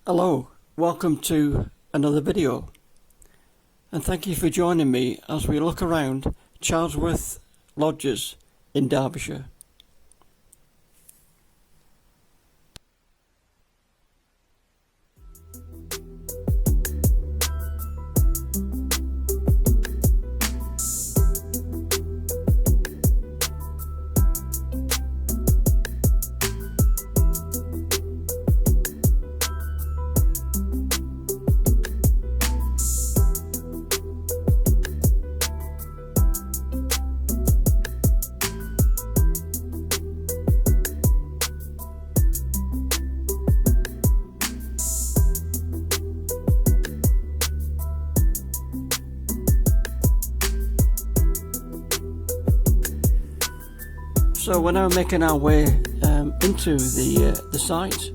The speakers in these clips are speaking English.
Hello, welcome to another video, and thank you for joining me as we look around Charlesworth lodges in Derbyshire. So we're now making our way into the site.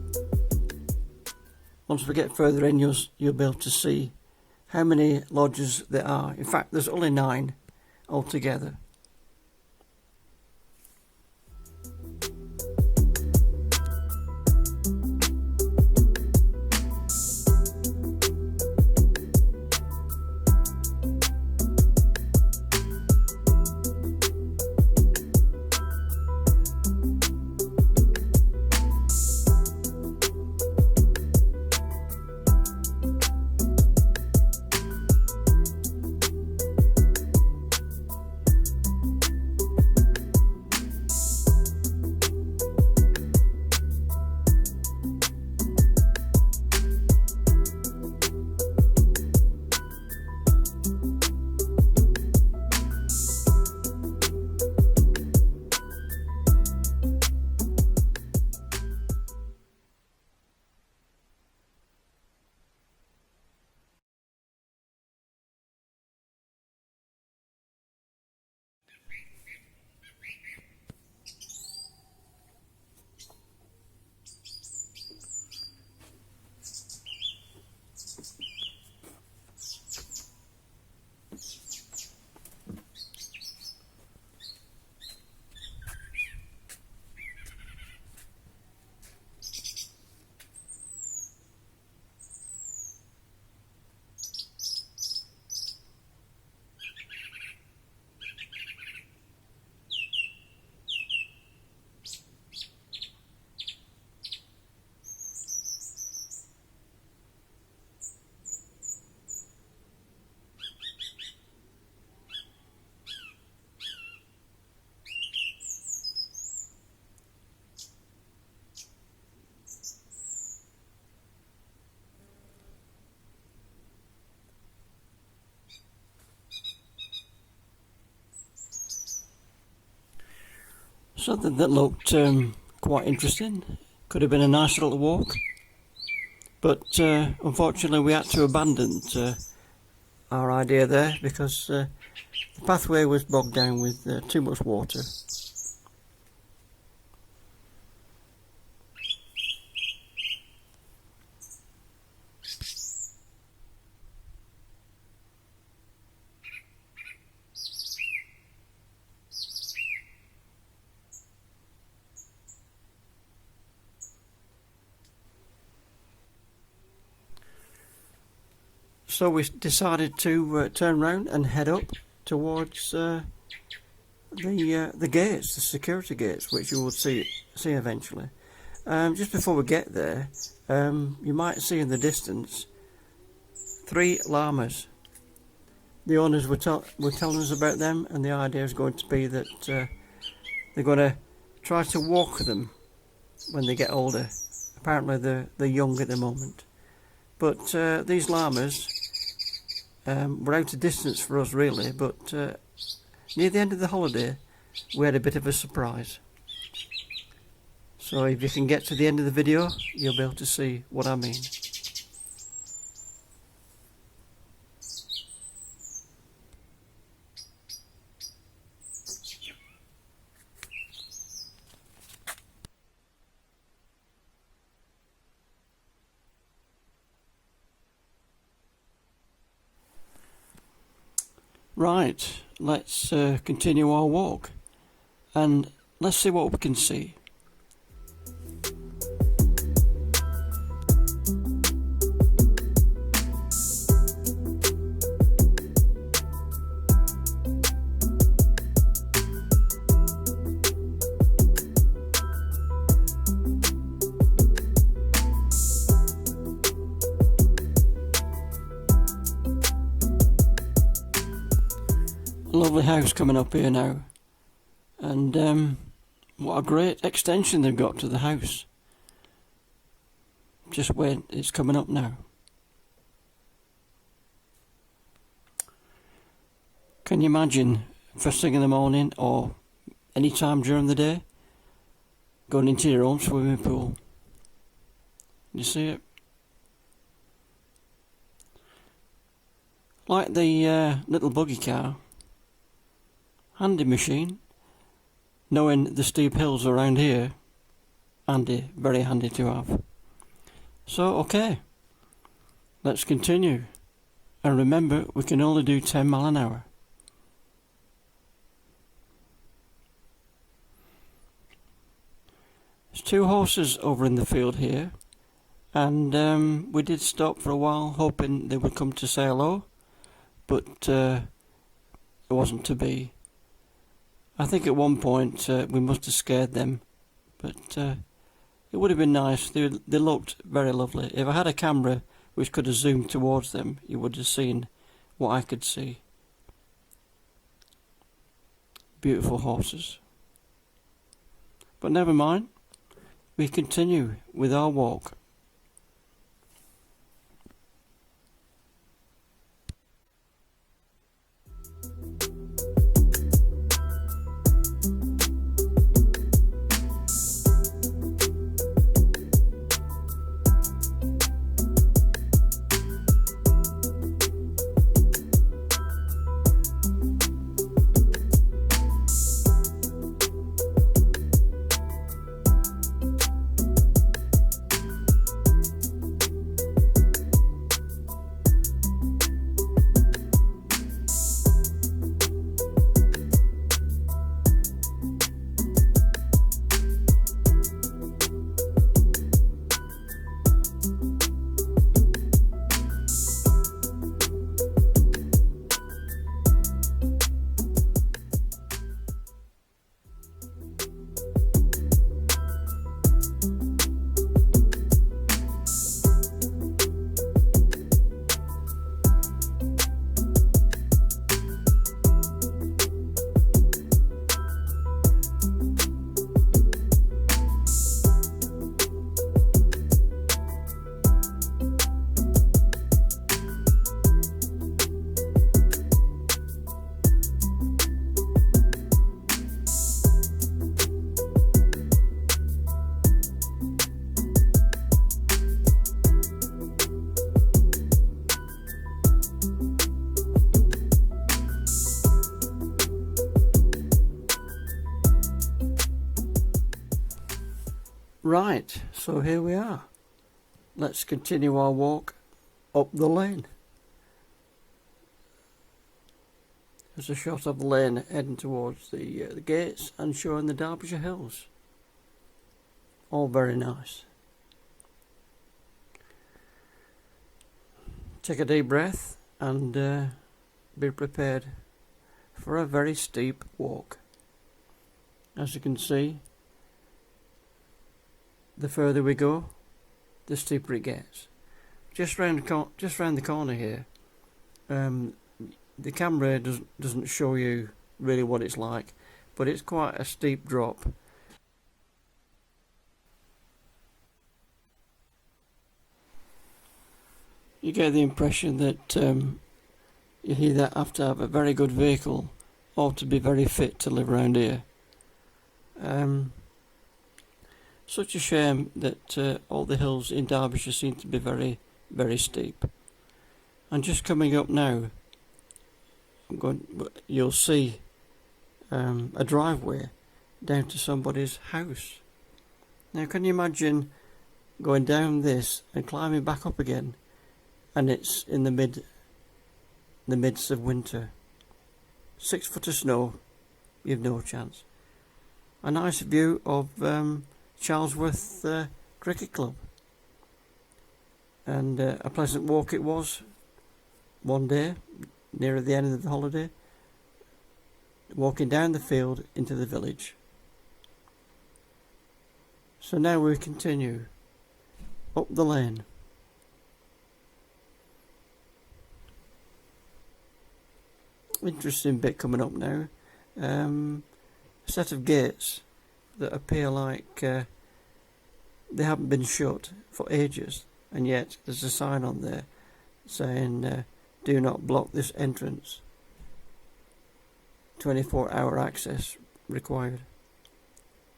Once we get further in, you'll be able to see how many lodges there are. In fact, there's only 9 altogether. Something that looked quite interesting. Could have been a nice little walk, but unfortunately we had to abandon our idea there because the pathway was bogged down with too much water. So we decided to turn round and head up towards the gates, the security gates, which you will see eventually. Just before we get there, you might see in the distance 3 llamas. The owners were telling us about them, and the idea is going to be that they're going to try to walk them when they get older. Apparently they're young at the moment. But these llamas were out of distance for us really, but near the end of the holiday we had a bit of a surprise. So if you can get to the end of the video, you'll be able to see what I mean. Right, let's continue our walk and let's see what we can see. house coming up here now, and what a great extension they've got to the house. Just wait, it's coming up now. Can you imagine first thing in the morning or any time during the day going into your own swimming pool? You see it? Like the little buggy car. Handy machine. Knowing the steep hills around here, handy, very handy to have. So, okay, let's continue. And remember, we can only do 10 miles an hour. There's 2 horses over in the field here, and we did stop for a while hoping they would come to say hello, but it wasn't to be. I think at one point we must have scared them, but it would have been nice. They looked very lovely. If I had a camera which could have zoomed towards them, you would have seen what I could see. Beautiful horses. But never mind, we continue with our walk. Right, so here we are. Let's continue our walk up the lane. There's a shot of the lane heading towards the gates and showing the Derbyshire hills. All very nice. Take a deep breath and be prepared for a very steep walk. As you can see, the further we go, the steeper it gets. Just round the corner here, the camera doesn't show you really what it's like, but it's quite a steep drop. You get the impression that you either have to have a very good vehicle or to be very fit to live around here. Such a shame that all the hills in Derbyshire seem to be very, very steep. And just coming up now, you'll see a driveway down to somebody's house. Now, can you imagine going down this and climbing back up again, and it's in the midst of winter? 6 foot of snow, you've no chance. A nice view of Charlesworth Cricket Club, and a pleasant walk it was one day near the end of the holiday, walking down the field into the village. So now we continue up the lane. interesting bit coming up now. A set of gates that appear like they haven't been shut for ages, and yet there's a sign on there saying do not block this entrance. 24-hour access required.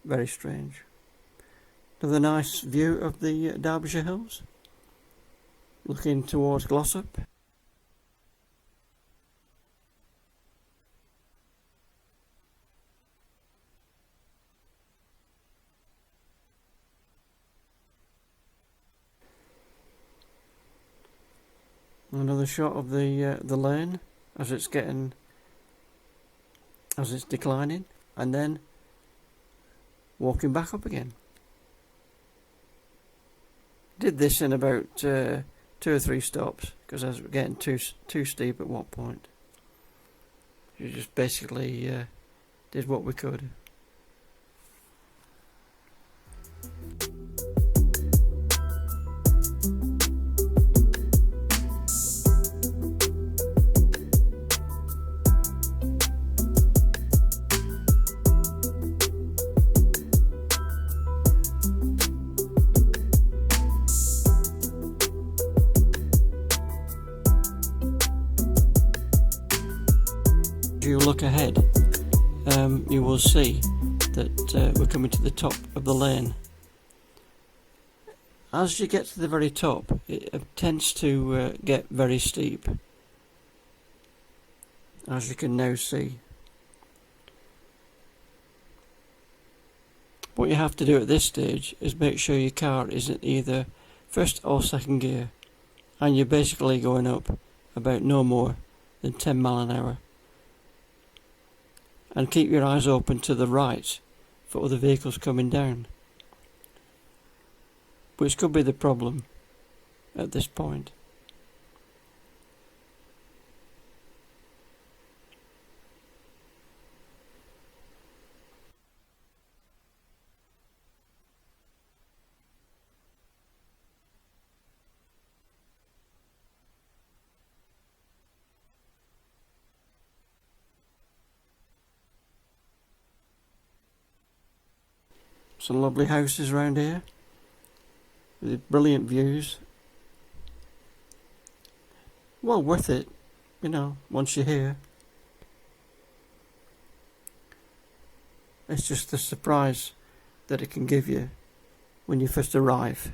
Very strange. Another nice view of the Derbyshire hills, looking towards Glossop. Another shot of the lane as it's declining, and then walking back up again. Did this in about 2 or 3 stops because I was getting too steep at one point. You just basically did what we could. You look ahead, you will see that we're coming to the top of the lane. As you get to the very top, it tends to get very steep, as you can now see. What you have to do at this stage is make sure your car is in either first or second gear, and you're basically going up about no more than 10 miles an hour. And keep your eyes open to the right for other vehicles coming down, which could be the problem at this point. Some lovely houses around here with brilliant views. Well worth it, you know, once you're here. It's just the surprise that it can give you when you first arrive.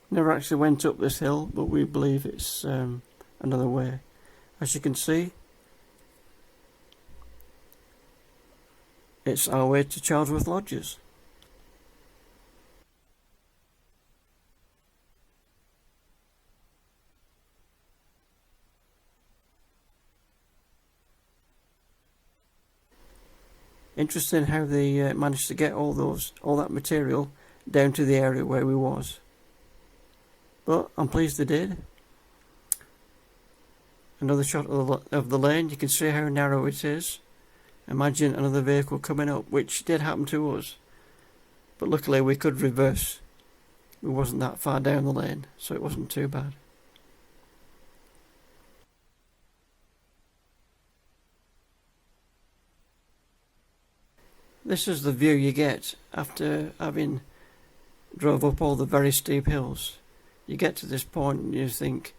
Never actually went up this hill, but we believe it's another way. As you can see, it's our way to Charlesworth Lodges. Interesting how they managed to get all that material down to the area where we was. But I'm pleased they did. Another shot of the lane. You can see how narrow it is. Imagine another vehicle coming up, which did happen to us. But luckily we could reverse. We wasn't that far down the lane, so it wasn't too bad. This is the view you get after having drove up all the very steep hills. You get to this point and you think,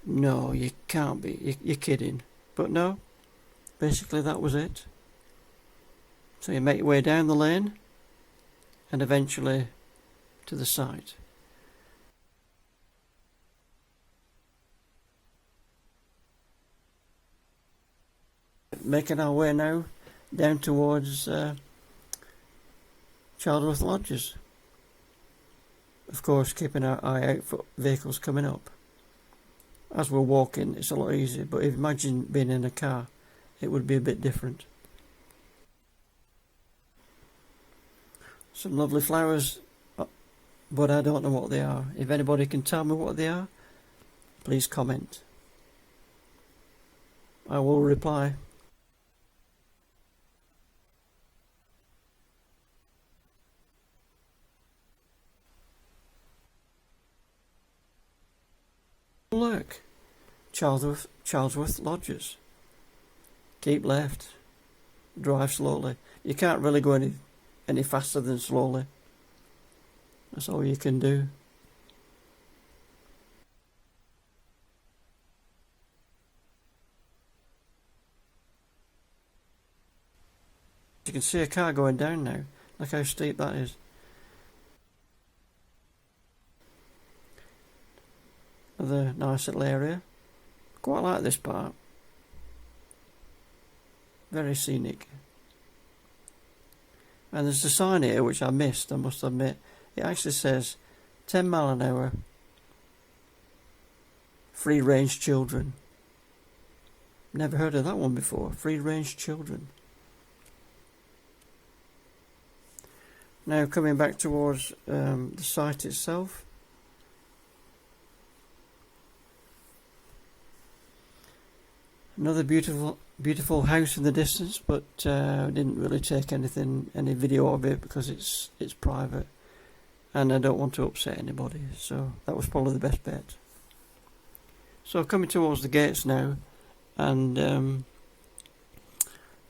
no, you can't be, you're kidding. But no. Basically that was it. So you make your way down the lane and eventually to the site. Making our way now down towards Charlesworth Lodges. Of course, keeping our eye out for vehicles coming up. As we're walking, it's a lot easier, but imagine being in a car. It would be a bit different. Some lovely flowers, but I don't know what they are. If anybody can tell me what they are, please comment. I will reply. work. Charlesworth Lodges. Keep left. Drive slowly. You can't really go any faster than slowly. That's all you can do. You can see a car going down now. Look how steep that is. Another nice little area. Quite like this part. Very scenic. And there's a sign here which I missed, I must admit. It actually says 10 mile an hour. Free range children. Never heard of that one before. Free range children. Now coming back towards the site itself. Another beautiful house in the distance, but I didn't really take any video of it because it's private, and I don't want to upset anybody. So that was probably the best bet. So coming towards the gates now, and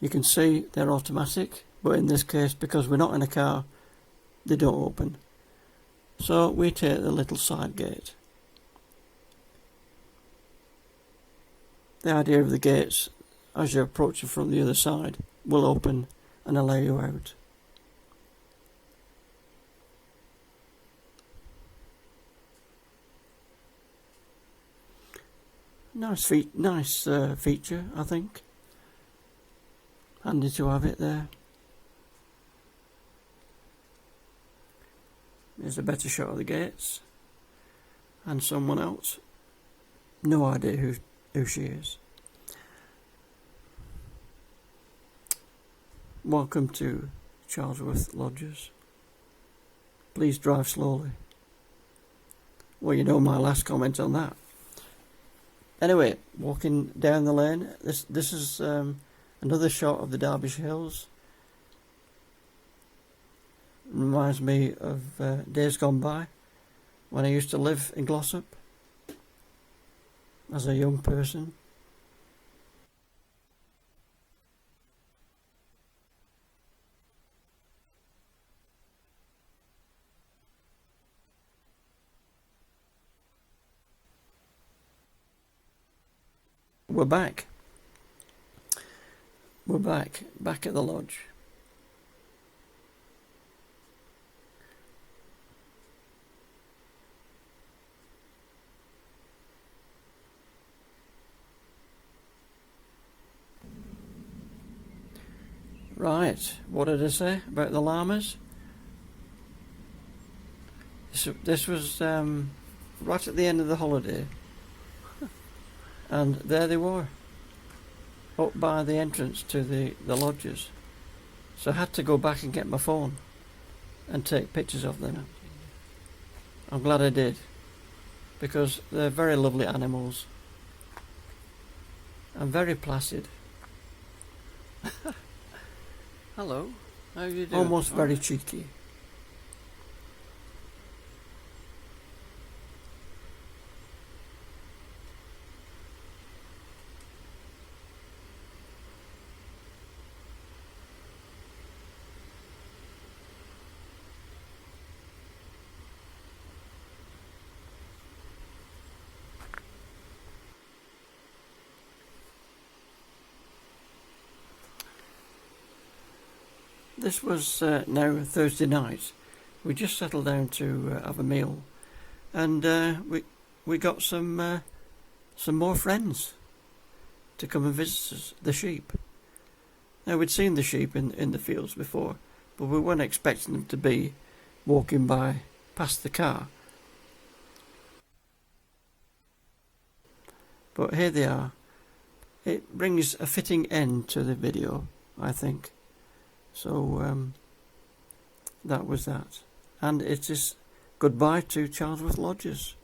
you can see they're automatic, but in this case, because we're not in a car, they don't open. So we take the little side gate. The idea of the gates, as you approach it from the other side, will open and allow you out. Nice feature, I think. Handy to have it there. There's a better shot of the gates. And someone else. No idea who she is. Welcome to Charlesworth Lodges. Please drive slowly. Well, you know my last comment on that. Anyway, walking down the lane. This is another shot of the Derbyshire Hills. Reminds me of days gone by when I used to live in Glossop as a young person. We're back. We're back at the lodge. Right, what did I say about the llamas? This was right at the end of the holiday, and there they were, up by the entrance to the lodges. So I had to go back and get my phone and take pictures of them. I'm glad I did, because they're very lovely animals and very placid. Hello, how are you doing? Almost very cheeky. This was now Thursday night. We just settled down to have a meal, and we got some more friends to come and visit us, the sheep. Now we'd seen the sheep in the fields before, but we weren't expecting them to be walking by past the car. But here they are. It brings a fitting end to the video, I think. So that was that, and it is goodbye to Charlesworth Lodges.